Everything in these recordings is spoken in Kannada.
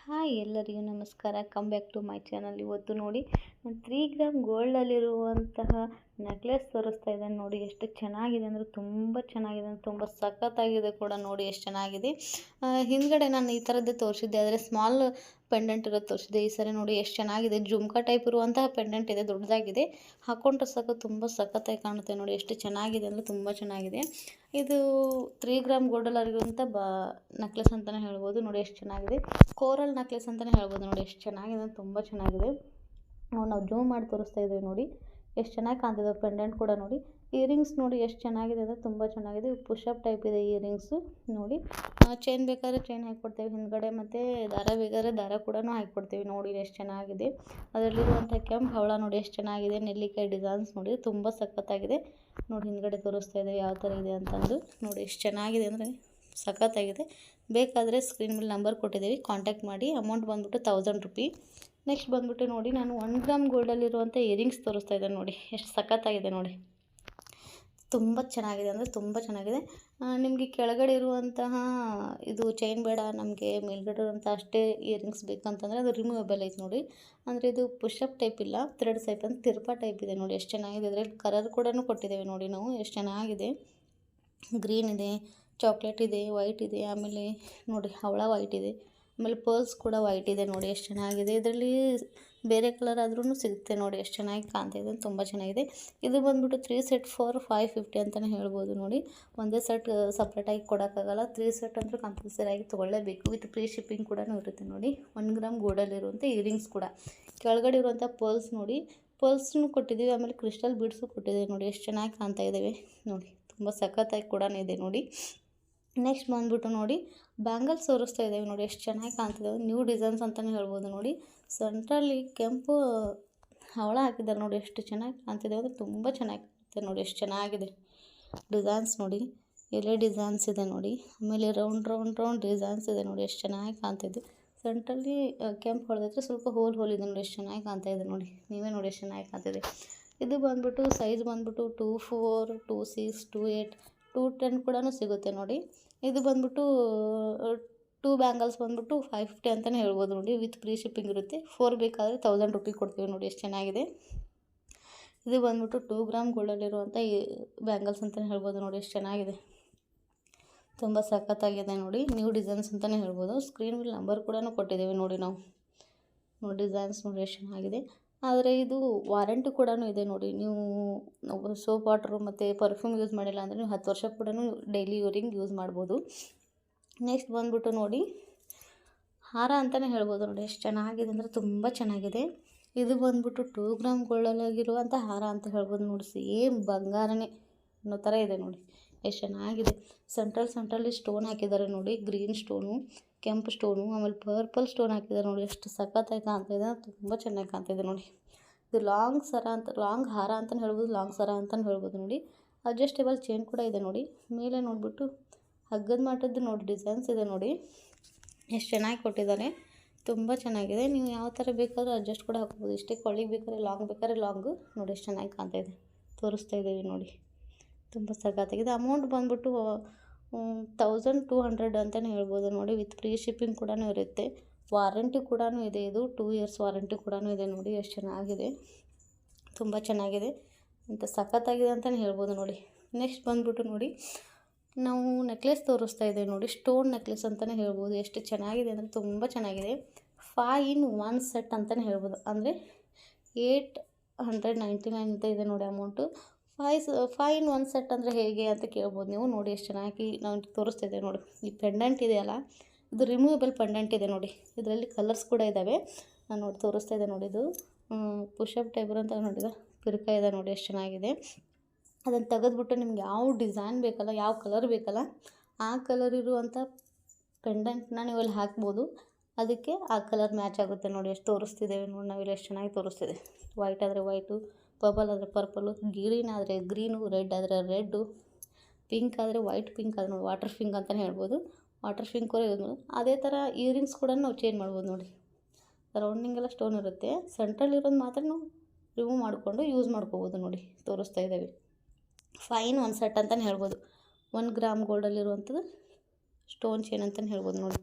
ಹಾಯ್ ಎಲ್ಲರಿಗೂ ನಮಸ್ಕಾರ. Come back to my channel. ಇವತ್ತು ನೋಡಿ 3 ಗ್ರಾಮ್ ಗೋಲ್ಡಲ್ಲಿರುವಂತಹ ನೆಕ್ಲೆಸ್ ತೋರಿಸ್ತಾ ಇದ್ದಾನೆ. ನೋಡಿ ಎಷ್ಟು ಚೆನ್ನಾಗಿದೆ ಅಂದರೆ ತುಂಬ ಚೆನ್ನಾಗಿದೆ, ತುಂಬ ಸಖತ್ತಾಗಿದೆ ಕೂಡ. ನೋಡಿ ಎಷ್ಟು ಚೆನ್ನಾಗಿದೆ. ಹಿಂದ್ಗಡೆ ನಾನು ಈ ಥರದ್ದೇ ತೋರಿಸಿದ್ದೆ, ಆದರೆ ಸ್ಮಾಲ್ ಪೆಂಡೆಂಟ್ ಇರೋದು ತೋರಿಸಿದೆ. ಈ ಸರಿ ನೋಡಿ ಎಷ್ಟು ಚೆನ್ನಾಗಿದೆ. ಜುಮ್ಕಾ ಟೈಪ್ ಇರುವಂತಹ ಪೆಂಡೆಂಟ್ ಇದೆ, ದೊಡ್ಡದಾಗಿದೆ. ಹಾಕೊಂಡ್ರೆ ಸಾಕು ತುಂಬ ಸಖತ್ತಾಗಿ ಕಾಣುತ್ತೆ. ನೋಡಿ ಎಷ್ಟು ಚೆನ್ನಾಗಿದೆ ಅಂದರೆ ತುಂಬ ಚೆನ್ನಾಗಿದೆ. ಇದು 3 ಗ್ರಾಮ್ ಗೋಲ್ಡಲ್ಲಿರುವಂಥ ನೆಕ್ಲೆಸ್ ಅಂತಲೇ ಹೇಳ್ಬೋದು. ನೋಡಿ ಎಷ್ಟು ಚೆನ್ನಾಗಿದೆ. ಕೋರಲ್ ನೆಕ್ಲೆಸ್ ಅಂತಲೇ ಹೇಳ್ಬೋದು. ನೋಡಿ ಎಷ್ಟು ಚೆನ್ನಾಗಿದೆ, ತುಂಬ ಚೆನ್ನಾಗಿದೆ. ನಾವು ಜೂಮ್ ಮಾಡಿ ತೋರಿಸ್ತಾ ಇದ್ದೀವಿ. ನೋಡಿ ಎಷ್ಟು ಚೆನ್ನಾಗಿ ಕಾಣ್ತಿದೆ. ಪೆಂಡೆಂಟ್ ಕೂಡ ನೋಡಿ. ಇಯರಿಂಗ್ಸ್ ನೋಡಿ ಎಷ್ಟು ಚೆನ್ನಾಗಿದೆ ಅಂದರೆ ತುಂಬ ಚೆನ್ನಾಗಿದೆ. ಪುಷಪ್ ಟೈಪ್ ಇದೆ ಇಯರಿಂಗ್ಸು. ನೋಡಿ ಚೈನ್ ಬೇಕಾದ್ರೆ ಚೈನ್ ಹಾಕ್ಕೊಡ್ತೇವೆ ಹಿಂದ್ಗಡೆ, ಮತ್ತು ದಾರ ಬೇಕಾದ್ರೆ ದಾರ ಕೂಡ ಹಾಕ್ಕೊಡ್ತೀವಿ. ನೋಡಿ ಎಷ್ಟು ಚೆನ್ನಾಗಿದೆ. ಅದರಲ್ಲಿರುವಂಥ ಕೆಂಪು ಹವಳ ನೋಡಿ ಎಷ್ಟು ಚೆನ್ನಾಗಿದೆ. ನೆಲ್ಲಿಕಾಯಿ ಡಿಸೈನ್ಸ್ ನೋಡಿ ತುಂಬ ಸಖತ್ತಾಗಿದೆ. ನೋಡಿ ಹಿಂದ್ಗಡೆ ತೋರಿಸ್ತಾ ಇದೆ ಯಾವ ಥರ ಇದೆ ಅಂತಂದು. ನೋಡಿ ಎಷ್ಟು ಚೆನ್ನಾಗಿದೆ ಅಂದರೆ ಸಖತ್ತಾಗಿದೆ. ಬೇಕಾದರೆ ಸ್ಕ್ರೀನ್ ಮೇಲೆ ನಂಬರ್ ಕೊಟ್ಟಿದ್ದೀವಿ, ಕಾಂಟ್ಯಾಕ್ಟ್ ಮಾಡಿ. ಅಮೌಂಟ್ ಬಂದುಬಿಟ್ಟು 1000 ರೂಪಿ. ನೆಕ್ಸ್ಟ್ ಬಂದುಬಿಟ್ಟು ನೋಡಿ, ನಾನು 1 ಗ್ರಾಮ್ ಗೋಲ್ಡಲ್ಲಿರುವಂಥ ಇಯರಿಂಗ್ಸ್ ತೋರಿಸ್ತಾ ಇದ್ದೇನೆ. ನೋಡಿ ಎಷ್ಟು ಸಖತ್ತಾಗಿದೆ. ನೋಡಿ ತುಂಬ ಚೆನ್ನಾಗಿದೆ ಅಂದರೆ ತುಂಬ ಚೆನ್ನಾಗಿದೆ. ನಿಮಗೆ ಕೆಳಗಡೆ ಇರುವಂತಹ ಇದು ಚೈನ್ ಬೇಡ, ನಮಗೆ ಮೇಲ್ಗಡೆ ಇರುವಂಥ ಅಷ್ಟೇ ಇಯರಿಂಗ್ಸ್ ಬೇಕಂತಂದರೆ ಅದು ರಿಮೂವೇಬಲ್ ಐತೆ ನೋಡಿ. ಅಂದರೆ ಇದು ಪುಷಪ್ ಟೈಪ್ ಇಲ್ಲ, ಥ್ರೆಡ್ ಟೈಪ್ ಅಂತ ತಿರ್ಪಾ ಟೈಪ್ ಇದೆ. ನೋಡಿ ಎಷ್ಟು ಚೆನ್ನಾಗಿದೆ. ಇದರಲ್ಲಿ ಕಲರ್ ಕೂಡ ಕೊಟ್ಟಿದ್ದೇವೆ ನೋಡಿ ನಾವು. ಎಷ್ಟು ಚೆನ್ನಾಗಿದೆ. ಗ್ರೀನ್ ಇದೆ, ಚಾಕ್ಲೇಟ್ ಇದೆ, ವೈಟ್ ಇದೆ, ಆಮೇಲೆ ನೋಡಿ ಹವಳ ವೈಟ್ ಇದೆ, ಆಮೇಲೆ ಪರ್ಲ್ಸ್ ಕೂಡ ವೈಟ್ ಇದೆ. ನೋಡಿ ಎಷ್ಟು ಚೆನ್ನಾಗಿದೆ. ಇದರಲ್ಲಿ ಬೇರೆ ಕಲರ್ ಆದ್ರೂ ಸಿಗುತ್ತೆ. ನೋಡಿ ಎಷ್ಟು ಚೆನ್ನಾಗಿ ಕಾಣ್ತಾಯಿದೆ, ತುಂಬ ಚೆನ್ನಾಗಿದೆ. ಇದು ಬಂದುಬಿಟ್ಟು 3 ಸೆಟ್ ಫಾರ್ 550 ಅಂತಲೇ ಹೇಳ್ಬೋದು. ನೋಡಿ ಒಂದೇ ಸೆಟ್ ಸಪ್ರೇಟಾಗಿ ಕೊಡೋಕ್ಕಾಗಲ್ಲ. 3 ಸೆಟ್ ಅಂದರೆ ಕಂಪಲ್ಸರಿ ಆಗಿ ತೊಗೊಳ್ಳೇಬೇಕು. ವಿತ್ ಫ್ರೀ ಶಿಪ್ಪಿಂಗ್ ಕೂಡ ಇರುತ್ತೆ. ನೋಡಿ 1 ಗ್ರಾಮ್ ಗೋಲ್ಡಲ್ಲಿರುವಂಥ ಇಯರಿಂಗ್ಸ್ ಕೂಡ. ಕೆಳಗಡೆ ಇರುವಂಥ ಪರ್ಲ್ಸ್ ನೋಡಿ, ಪರ್ಲ್ಸ್ನು ಕೊಟ್ಟಿದ್ದೀವಿ, ಆಮೇಲೆ ಕ್ರಿಸ್ಟಲ್ ಬೀಡ್ಸು ಕೊಟ್ಟಿದ್ದೀವಿ. ನೋಡಿ ಎಷ್ಟು ಚೆನ್ನಾಗಿ ಕಾಣ್ತಾ ಇದ್ದಾವೆ. ನೋಡಿ ತುಂಬ ಸಖತ್ತಾಗಿ ಕೂಡ ಇದೆ. ನೋಡಿ ನೆಕ್ಸ್ಟ್ ಬಂದುಬಿಟ್ಟು ನೋಡಿ ಬ್ಯಾಂಗಲ್ಸ್ ತೋರಿಸ್ತಾ ಇದ್ದೇವೆ. ನೋಡಿ ಎಷ್ಟು ಚೆನ್ನಾಗಿ ಕಾಣ್ತಿದ್ದಾವೆ. ನ್ಯೂ ಡಿಸೈನ್ಸ್ ಅಂತಲೇ ಹೇಳ್ಬೋದು. ನೋಡಿ ಸೆಂಟ್ರಲ್ಲಿ ಕೆಂಪು ಹವಳ ಹಾಕಿದ್ದಾರೆ. ನೋಡಿ ಎಷ್ಟು ಚೆನ್ನಾಗಿ ಕಾಣ್ತಿದೆ ಅಂದರೆ ತುಂಬ ಚೆನ್ನಾಗಿ ಕಾಣುತ್ತೆ. ನೋಡಿ ಎಷ್ಟು ಚೆನ್ನಾಗಿದೆ. ಡಿಸೈನ್ಸ್ ನೋಡಿ, ಎಲೆ ಡಿಸೈನ್ಸ್ ಇದೆ ನೋಡಿ, ಆಮೇಲೆ ರೌಂಡ್ ರೌಂಡ್ ರೌಂಡ್ ಡಿಸೈನ್ಸ್ ಇದೆ. ನೋಡಿ ಎಷ್ಟು ಚೆನ್ನಾಗಿ ಕಾಣ್ತಿದೆ. ಸೆಂಟ್ರಲ್ಲಿ ಕೆಂಪು ಹೊಡೆದಿದ್ರೆ ಸ್ವಲ್ಪ ಹೋಲ್ ಇದೆ. ನೋಡಿ ಎಷ್ಟು ಚೆನ್ನಾಗಿ ಕಾಣ್ತಾ ಇದೆ. ನೋಡಿ ನೀವೇ ನೋಡಿ ಎಷ್ಟು ಚೆನ್ನಾಗಿ ಕಾಣ್ತಿದೆ. ಇದು ಬಂದುಬಿಟ್ಟು ಸೈಜ್ ಬಂದುಬಿಟ್ಟು 24, 26, 28, 210 ಕೂಡ ಸಿಗುತ್ತೆ. ನೋಡಿ ಇದು ಬಂದುಬಿಟ್ಟು 2 ಬ್ಯಾಂಗಲ್ಸ್ ಬಂದುಬಿಟ್ಟು 550 ಅಂತಲೇ ಹೇಳ್ಬೋದು. ನೋಡಿ ವಿತ್ ಫ್ರೀ ಶಿಪ್ಪಿಂಗ್ ಇರುತ್ತೆ. 4 ಬೇಕಾದರೆ 1000 ರೂಪಿ ಕೊಡ್ತೀವಿ. ನೋಡಿ ಎಷ್ಟು ಚೆನ್ನಾಗಿದೆ. ಇದು ಬಂದುಬಿಟ್ಟು 2 ಗ್ರಾಮ್ ಗೋಲ್ಡಲ್ಲಿರುವಂಥ ಈ ಬ್ಯಾಂಗಲ್ಸ್ ಅಂತಲೇ ಹೇಳ್ಬೋದು. ನೋಡಿ ಎಷ್ಟು ಚೆನ್ನಾಗಿದೆ, ತುಂಬ ಸಖತ್ತಾಗಿದೆ. ನೋಡಿ ನ್ಯೂ ಡಿಸೈನ್ಸ್ ಅಂತಲೇ ಹೇಳ್ಬೋದು. ಸ್ಕ್ರೀನ್ ಮೇಲೆ ನಂಬರ್ ಕೂಡ ಕೊಟ್ಟಿದ್ದೀವಿ ನೋಡಿ ನಾವು. ನೋಡಿ ಡಿಸೈನ್ಸ್ ನೋಡಿ ಎಷ್ಟು ಚೆನ್ನಾಗಿದೆ. ಆದರೆ ಇದು ವಾರಂಟಿ ಕೂಡ ಇದೆ. ನೋಡಿ ನೀವು ಸೋಪ್ ವಾಟ್ರು ಮತ್ತು ಪರ್ಫ್ಯೂಮ್ ಯೂಸ್ ಮಾಡಿಲ್ಲ ಅಂದರೆ ನೀವು 10 ವರ್ಷ ಕೂಡ ಡೈಲಿ ಯೂಸ್ ಮಾಡ್ಬೋದು. ನೆಕ್ಸ್ಟ್ ಬಂದುಬಿಟ್ಟು ನೋಡಿ ಹಾರ ಅಂತಲೇ ಹೇಳ್ಬೋದು. ನೋಡಿ ಎಷ್ಟು ಚೆನ್ನಾಗಿದೆ ಅಂದರೆ ತುಂಬ ಚೆನ್ನಾಗಿದೆ. ಇದು ಬಂದುಬಿಟ್ಟು 2 ಗ್ರಾಮ್ ಗೋಲ್ಡಲ್ಲಾಗಿರುವಂಥ ಹಾರ ಅಂತ ಹೇಳ್ಬೋದು. ನೋಡಿ ಸೇಮ್ ಬಂಗಾರನೇ ಅನ್ನೋ ಥರ ಇದೆ. ನೋಡಿ ಎಷ್ಟು ಚೆನ್ನಾಗಿದೆ. ಸೆಂಟ್ರಲ್ಲಿ ಸ್ಟೋನ್ ಹಾಕಿದ್ದಾರೆ ನೋಡಿ, ಗ್ರೀನ್ ಸ್ಟೋನು, ಕೆಂಪು ಸ್ಟೋನು, ಆಮೇಲೆ ಪರ್ಪಲ್ ಸ್ಟೋನ್ ಹಾಕಿದ್ದಾರೆ. ನೋಡಿ ಎಷ್ಟು ಸಖತ್ತಾಗಿ ಕಾಣ್ತಾಯಿದೆ, ತುಂಬ ಚೆನ್ನಾಗಿ ಕಾಣ್ತಾಯಿದೆ. ನೋಡಿ ಇದು ಲಾಂಗ್ ಹಾರ ಅಂತಲೇ ಹೇಳ್ಬೋದು, ಲಾಂಗ್ ಸರ ಅಂತಲೇ ಹೇಳ್ಬೋದು. ನೋಡಿ ಅಡ್ಜಸ್ಟೇಬಲ್ ಚೈನ್ ಕೂಡ ಇದೆ. ನೋಡಿ ಮೇಲೆ ನೋಡಿಬಿಟ್ಟು ಹಗ್ಗದ ಮಟ್ಟದ್ದು ನೋಡಿ ಡಿಸೈನ್ಸ್ ಇದೆ. ನೋಡಿ ಎಷ್ಟು ಚೆನ್ನಾಗಿ ಕೊಟ್ಟಿದ್ದಾರೆ, ತುಂಬ ಚೆನ್ನಾಗಿದೆ. ನೀವು ಯಾವ ಥರ ಬೇಕಾದ್ರೂ ಅಡ್ಜಸ್ಟ್ ಕೂಡ ಹಾಕ್ಬೋದು. ಇಷ್ಟೇ ಕೊಳ್ಳಿಗೆ ಬೇಕಾದ್ರೆ ಲಾಂಗು. ನೋಡಿ ಎಷ್ಟು ಚೆನ್ನಾಗಿ ಕಾಣ್ತಾಯಿದೆ, ತೋರಿಸ್ತಾ ಇದ್ದೀವಿ. ನೋಡಿ ತುಂಬ ಸಖತ್ತಾಗಿದೆ. ಅಮೌಂಟ್ ಬಂದುಬಿಟ್ಟು 1200 ಅಂತಲೇ ಹೇಳ್ಬೋದು. ನೋಡಿ ವಿತ್ ಫ್ರೀ ಶಿಪ್ಪಿಂಗ್ ಕೂಡ ಇರುತ್ತೆ. ವಾರಂಟಿ ಕೂಡ ಇದೆ. ಇದು 2 ಇಯರ್ಸ್ ವಾರಂಟಿ ಕೂಡ ಇದೆ. ನೋಡಿ ಎಷ್ಟು ಚೆನ್ನಾಗಿದೆ, ತುಂಬ ಚೆನ್ನಾಗಿದೆ ಅಂತ ಸಖತ್ತಾಗಿದೆ ಅಂತಲೇ ಹೇಳ್ಬೋದು. ನೋಡಿ ನೆಕ್ಸ್ಟ್ ಬಂದುಬಿಟ್ಟು ನೋಡಿ ನಾವು ನೆಕ್ಲೆಸ್ ತೋರಿಸ್ತಾ ಇದ್ದೇವೆ. ನೋಡಿ ಸ್ಟೋನ್ ನೆಕ್ಲೆಸ್ ಅಂತಲೇ ಹೇಳ್ಬೋದು. ಎಷ್ಟು ಚೆನ್ನಾಗಿದೆ ಅಂದರೆ ತುಂಬ ಚೆನ್ನಾಗಿದೆ. 5 in 1 ಸೆಟ್ ಅಂತಲೇ ಹೇಳ್ಬೋದು. ಅಂದರೆ 899 ಅಂತ ಇದೆ ನೋಡಿ ಅಮೌಂಟು. 5 in 1 ಸೆಟ್ ಅಂದರೆ ಹೇಗೆ ಅಂತ ಕೇಳ್ಬೋದು ನೀವು. ನೋಡಿ ಎಷ್ಟು ಚೆನ್ನಾಗಿ ನಾವು ತೋರಿಸ್ತಾ ಇದ್ದೇವೆ. ನೋಡಿ ಈ ಪೆಂಡೆಂಟ್ ಇದೆಯಲ್ಲ, ಇದು ರಿಮೂವೇಬಲ್ ಪೆಂಡೆಂಟ್ ಇದೆ. ನೋಡಿ ಇದರಲ್ಲಿ ಕಲರ್ಸ್ ಕೂಡ ಇದ್ದಾವೆ. ನಾನು ನೋಡಿ ತೋರಿಸ್ತಾ ಇದ್ದೆ. ನೋಡಿ ಇದು ಪುಷಪ್ ಟೈಪರ್ ಅಂತ ನೋಡಿದ ಪಿರ್ಕ ಇದೆ. ನೋಡಿ ಎಷ್ಟು ಚೆನ್ನಾಗಿದೆ. ಅದನ್ನು ತೆಗೆದ್ಬಿಟ್ಟು ನಿಮ್ಗೆ ಯಾವ ಡಿಸೈನ್ ಬೇಕಲ್ಲ, ಯಾವ ಕಲರ್ ಬೇಕಲ್ಲ, ಆ ಕಲರ್ ಇರುವಂಥ ಪೆಂಡೆಂಟ್ನ ನೀವು ಅಲ್ಲಿ ಹಾಕ್ಬೋದು. ಅದಕ್ಕೆ ಆ ಕಲರ್ ಮ್ಯಾಚ್ ಆಗುತ್ತೆ. ನೋಡಿ ಎಷ್ಟು ತೋರಿಸ್ತಿದ್ದೇವೆ. ನೋಡಿ ನಾವಿಲ್ಲಿ ಎಷ್ಟು ಚೆನ್ನಾಗಿ ತೋರಿಸ್ತಿದೆ. ವೈಟ್ ಆದರೆ ವೈಟು, ಪರ್ಪಲ್ ಆದರೆ ಪರ್ಪಲು, ಗ್ರೀನ್ ಆದರೆ ಗ್ರೀನು, ರೆಡ್ ಆದರೆ ರೆಡ್ಡು, ಪಿಂಕ್ ಆದರೆ ವೈಟ್ ಪಿಂಕ್ ಆದರೆ ನೋಡಿ ವಾಟರ್ ಪಿಂಕ್ ಅಂತಲೇ ಹೇಳ್ಬೋದು. ವಾಟರ್ ಪಿಂಕ್ ಕೂಡ ಯೂಸ್ ಮಾಡ್ಬೋದು. ಅದೇ ಥರ ಇಯರಿಂಗ್ಸ್ ಕೂಡ ನಾವು ಚೇಂಜ್ ಮಾಡ್ಬೋದು. ನೋಡಿ ರೌಂಡಿಂಗೆಲ್ಲ ಸ್ಟೋನ್ ಇರುತ್ತೆ. ಸೆಂಟ್ರಲ್ಲಿರೋದು ಮಾತ್ರ ನಾವು ರಿಮೂವ್ ಮಾಡಿಕೊಂಡು ಯೂಸ್ ಮಾಡ್ಕೋಬೋದು. ನೋಡಿ ತೋರಿಸ್ತಾ ಇದ್ದೇವೆ. 5 in 1 ಸೆಟ್ ಅಂತಲೇ ಹೇಳ್ಬೋದು. 1 ಗ್ರಾಮ್ ಗೋಲ್ಡಲ್ಲಿರುವಂಥದ್ದು ಸ್ಟೋನ್ ಚೈನ್ ಅಂತಲೇ ಹೇಳ್ಬೋದು. ನೋಡಿ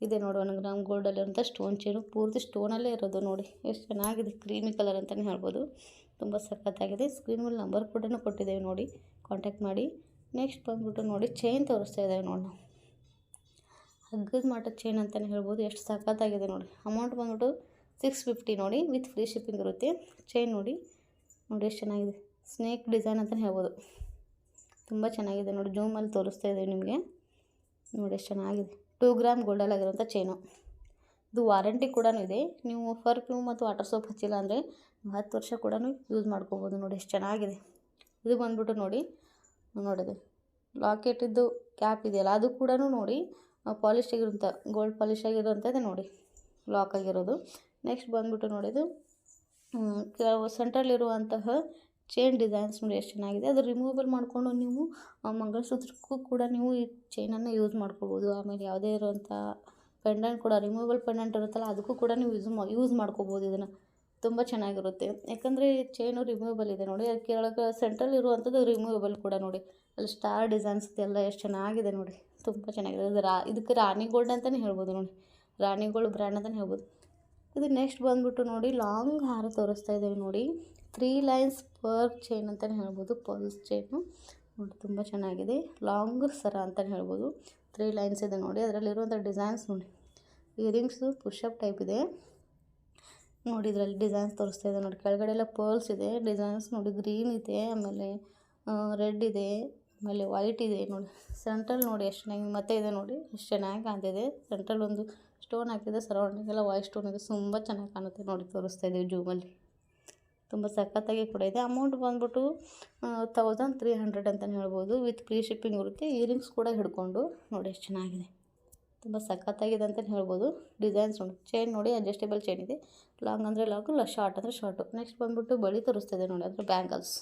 ಇದೆ ನೋಡಿ 1 ಗ್ರಾಮ್ ಗೋಲ್ಡಲ್ಲಿರುವಂಥ ಸ್ಟೋನ್ ಚೈನು, ಪೂರ್ತಿ ಸ್ಟೋನಲ್ಲೇ ಇರೋದು ನೋಡಿ ಎಷ್ಟು ಚೆನ್ನಾಗಿದೆ. ಕ್ರೀಮಿ ಕಲರ್ ಅಂತಲೇ ಹೇಳ್ಬೋದು, ತುಂಬ ಸಖತ್ತಾಗಿದೆ. ಸ್ಕ್ರೀನ್ ಮೇಲೆ ನಂಬರ್ ಕೂಡ ಕೊಟ್ಟಿದ್ದೇವೆ ನೋಡಿ, ಕಾಂಟ್ಯಾಕ್ಟ್ ಮಾಡಿ. ನೆಕ್ಸ್ಟ್ ಬಂದುಬಿಟ್ಟು ನೋಡಿ ಚೈನ್ ತೋರಿಸ್ತಾ ಇದ್ದೇವೆ ನೋಡಿ ನಾವು, ಹಗ್ಗದ ಮಾಟದ ಚೈನ್ ಅಂತಲೇ ಹೇಳ್ಬೋದು, ಎಷ್ಟು ಸಖತ್ತಾಗಿದೆ ನೋಡಿ. ಅಮೌಂಟ್ ಬಂದ್ಬಿಟ್ಟು 650 ನೋಡಿ, ವಿತ್ ಫ್ರೀ ಶಿಪ್ಪಿಂಗ್ ಇರುತ್ತೆ. ಚೈನ್ ನೋಡಿ ಎಷ್ಟು ಚೆನ್ನಾಗಿದೆ, ಸ್ನೇಕ್ ಡಿಸೈನ್ ಅಂತಲೇ ಹೇಳ್ಬೋದು, ತುಂಬ ಚೆನ್ನಾಗಿದೆ ನೋಡಿ. ಜೂಮಲ್ಲಿ ತೋರಿಸ್ತಾ ಇದ್ದೀವಿ ನಿಮಗೆ ನೋಡಿ ಎಷ್ಟು ಚೆನ್ನಾಗಿದೆ. 2 ಗ್ರಾಮ್ ಗೋಲ್ಡಲ್ಲಾಗಿರೋಂಥ ಚೈನು. ಇದು ವಾರಂಟಿ ಕೂಡ ಇದೆ. ನೀವು ಪರ್ಫ್ಯೂಮ್ ಮತ್ತು ವಾಟರ್ ಸೋಪ್ ಹಚ್ಚಿಲ್ಲ ಅಂದರೆ 10 ವರ್ಷ ಕೂಡ ಯೂಸ್ ಮಾಡ್ಕೋಬೋದು ನೋಡಿ, ಎಷ್ಟು ಚೆನ್ನಾಗಿದೆ. ಇದು ಬಂದ್ಬಿಟ್ಟು ನೋಡಿ ನೋಡಿದೆ ಲಾಕೆಟಿದ್ದು ಕ್ಯಾಪ್ ಇದೆಯಲ್ಲ, ಅದು ಕೂಡ ನೋಡಿ ಪಾಲಿಶ್ ಆಗಿರೋಂಥ ಗೋಲ್ಡ್ ಪಾಲಿಶ್ ಆಗಿರೋಂಥದ್ದು ನೋಡಿ, ಲಾಕ್ ಆಗಿರೋದು. ನೆಕ್ಸ್ಟ್ ಬಂದುಬಿಟ್ಟು ನೋಡಿದ್ದು ಕೆಲವು ಸೆಂಟ್ರಲ್ಲಿರುವಂತಹ ಚೈನ್ ಡಿಸೈನ್ಸ್ ನೋಡಿ ಎಷ್ಟು ಚೆನ್ನಾಗಿದೆ. ಅದು ರಿಮೂವಬಲ್ ಮಾಡಿಕೊಂಡು ನೀವು ಮಂಗಲಸೂತ್ರಕ್ಕೂ ಕೂಡ ನೀವು ಈ ಚೈನನ್ನು ಯೂಸ್ ಮಾಡ್ಕೋಬೋದು. ಆಮೇಲೆ ಯಾವುದೇ ಇರುವಂಥ ಪೆಂಡೆಂಟ್ ಕೂಡ ರಿಮೂವಬಲ್ ಪೆಂಡೆಂಟ್ ಇರುತ್ತಲ್ಲ, ಅದಕ್ಕೂ ಕೂಡ ನೀವು ಯೂಸ್ ಮಾಡ್ಕೋಬೋದು. ಇದನ್ನು ತುಂಬ ಚೆನ್ನಾಗಿರುತ್ತೆ, ಯಾಕಂದರೆ ಚೈನು ರಿಮೂವಬಲ್ ಇದೆ ನೋಡಿ. ಅದು ಕೆಳಗೆ ಸೆಂಟ್ರಲ್ಲಿ ಇರುವಂಥದ್ದು ರಿಮೂವಬಲ್ ಕೂಡ ನೋಡಿ, ಅಲ್ಲಿ ಸ್ಟಾರ್ ಡಿಸೈನ್ಸ್ ಎಲ್ಲ ಎಷ್ಟು ಚೆನ್ನಾಗಿದೆ ನೋಡಿ, ತುಂಬ ಚೆನ್ನಾಗಿದೆ. ಅದು ಇದಕ್ಕೆ ರಾಣಿ ಗೋಲ್ಡ್ ಅಂತಲೇ ಹೇಳ್ಬೋದು ನೋಡಿ, ರಾಣಿ ಗೋಲ್ಡ್ ಬ್ರ್ಯಾಂಡ್ ಅಂತಲೇ ಹೇಳ್ಬೋದು. ಇದು ನೆಕ್ಸ್ಟ್ ಬಂದುಬಿಟ್ಟು ನೋಡಿ ಲಾಂಗ್ ಹಾರ ತೋರಿಸ್ತಾ ಇದ್ದೇವೆ ನೋಡಿ, 3 ಲೈನ್ಸ್ ಪರ್ ಚೈನ್ ಅಂತಲೇ ಹೇಳ್ಬೋದು, ಪರ್ಲ್ಸ್ ಚೈನು ನೋಡಿ, ತುಂಬ ಚೆನ್ನಾಗಿದೆ. ಲಾಂಗ್ ಸರ ಅಂತಲೇ ಹೇಳ್ಬೋದು, 3 ಲೈನ್ಸ್ ಇದೆ ನೋಡಿ. ಅದರಲ್ಲಿರುವಂಥ ಡಿಸೈನ್ಸ್ ನೋಡಿ, ಇಯರಿಂಗ್ಸು ಪುಷಪ್ ಟೈಪ್ ಇದೆ ನೋಡಿ. ಇದರಲ್ಲಿ ಡಿಸೈನ್ಸ್ ತೋರಿಸ್ತಾ ಇದೆ ನೋಡಿ, ಕೆಳಗಡೆ ಎಲ್ಲ ಪರ್ಲ್ಸ್ ಇದೆ, ಡಿಸೈನ್ಸ್ ನೋಡಿ ಗ್ರೀನ್ ಇದೆ, ಆಮೇಲೆ ರೆಡ್ ಇದೆ, ಆಮೇಲೆ ವೈಟ್ ಇದೆ ನೋಡಿ. ಸೆಂಟ್ರಲ್ ನೋಡಿ ಎಷ್ಟು ಚೆನ್ನಾಗಿ ಮತ್ತೆ ಇದೆ ನೋಡಿ, ಎಷ್ಟು ಚೆನ್ನಾಗಿ ಕಾಣ್ತಿದೆ. ಸೆಂಟ್ರಲ್ ಒಂದು ಸ್ಟೋನ್ ಹಾಕಿದೆ, ಸರೌಂಡಿಂಗ್ ಎಲ್ಲ ವೈಟ್ ಸ್ಟೋನ್ ಇದೆ, ತುಂಬ ಚೆನ್ನಾಗಿ ಕಾಣುತ್ತೆ ನೋಡಿ. ತೋರಿಸ್ತಾ ಇದ್ದೀವಿ ಜೂಮಲ್ಲಿ, ತುಂಬ ಸಖತ್ತಾಗಿ ಕೂಡ ಇದೆ. ಅಮೌಂಟ್ ಬಂದ್ಬಿಟ್ಟು 1300 ಅಂತಲೇ ಹೇಳ್ಬೋದು, ವಿತ್ ಫ್ರೀ ಶಿಪ್ಪಿಂಗ್ ಇರುತ್ತೆ. ಇಯರಿಂಗ್ಸ್ ಕೂಡ ಹಿಡ್ಕೊಂಡು ನೋಡಿ ಎಷ್ಟು ಚೆನ್ನಾಗಿದೆ, ತುಂಬ ಸಖತ್ತಾಗಿದೆ ಅಂತಲೇ ಹೇಳ್ಬೋದು. ಡಿಸೈನ್ಸ್ ನೋಡಿ, ಚೈನ್ ನೋಡಿ ಅಡ್ಜಸ್ಟೇಬಲ್ ಚೈನ್ ಇದೆ, ಲಾಂಗ್ ಅಂದರೆ ಲಾಂಗು, ಶಾರ್ಟ್ ಅಂದರೆ ಶಾರ್ಟು. ನೆಕ್ಸ್ಟ್ ಬಂದುಬಿಟ್ಟು ಬಳಿ ತೋರಿಸ್ತಿದೆ ನೋಡಿ, ಅಂದರೆ ಬ್ಯಾಂಗಲ್ಸ್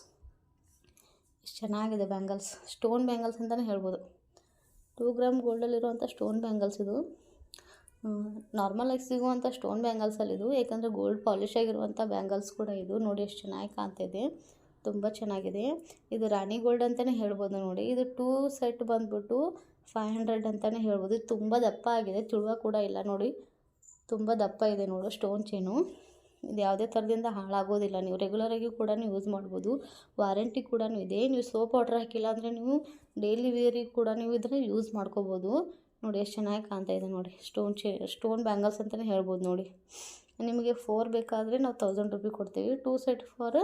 ಎಷ್ಟು ಚೆನ್ನಾಗಿದೆ. ಬ್ಯಾಂಗಲ್ಸ್ ಸ್ಟೋನ್ ಬ್ಯಾಂಗಲ್ಸ್ ಅಂತಲೇ ಹೇಳ್ಬೋದು, 2 ಗ್ರಾಮ್ ಗೋಲ್ಡಲ್ಲಿರುವಂಥ ಸ್ಟೋನ್ ಬ್ಯಾಂಗಲ್ಸ್. ಇದು ನಾರ್ಮಲಾಗಿ ಸಿಗುವಂಥ ಸ್ಟೋನ್ ಬ್ಯಾಂಗಲ್ಸಲ್ಲಿದು, ಏಕೆಂದರೆ ಗೋಲ್ಡ್ ಪಾಲಿಶ್ ಆಗಿರುವಂಥ ಬ್ಯಾಂಗಲ್ಸ್ ಕೂಡ ಇದು ನೋಡಿ, ಎಷ್ಟು ಚೆನ್ನಾಗಿ ಕಾಣ್ತಿದೆ, ತುಂಬ ಚೆನ್ನಾಗಿದೆ. ಇದು ರಾಣಿ ಗೋಲ್ಡ್ ಅಂತಲೇ ಹೇಳ್ಬೋದು ನೋಡಿ. ಇದು 2 ಸೆಟ್ ಬಂದುಬಿಟ್ಟು 500 ಅಂತಲೇ ಹೇಳ್ಬೋದು. ಇದು ತುಂಬ ದಪ್ಪ ಆಗಿದೆ, ತುಳುವ ಕೂಡ ಇಲ್ಲ ನೋಡಿ, ತುಂಬ ದಪ್ಪ ಇದೆ ನೋಡು ಸ್ಟೋನ್ ಚೈನು. ಇದು ಯಾವುದೇ ಥರದಿಂದ ಹಾಳಾಗೋದಿಲ್ಲ, ನೀವು ರೆಗ್ಯುಲರಾಗಿ ಕೂಡ ಯೂಸ್ ಮಾಡ್ಬೋದು. ವಾರಂಟಿ ಕೂಡ ಇದೆ. ನೀವು ಸೋಪ್ ವಾಟರ್ ಹಾಕಿಲ್ಲ ಅಂದರೆ ನೀವು ಡೈಲಿ ವೇರಿಗೆ ಕೂಡ ನೀವು ಇದನ್ನು ಯೂಸ್ ಮಾಡ್ಕೋಬೋದು ನೋಡಿ, ಎಷ್ಟು ಚೆನ್ನಾಗಿ ಕಾಣ್ತಾ ಇದೆ ನೋಡಿ. ಸ್ಟೋನ್ ಬ್ಯಾಂಗಲ್ಸ್ ಅಂತಲೇ ಹೇಳ್ಬೋದು ನೋಡಿ. ನಿಮಗೆ 4 ಬೇಕಾದರೆ ನಾವು 1000 ರೂಪಾಯಿ ಕೊಡ್ತೀವಿ, 2 ಸೆಟ್ ಫಾರ್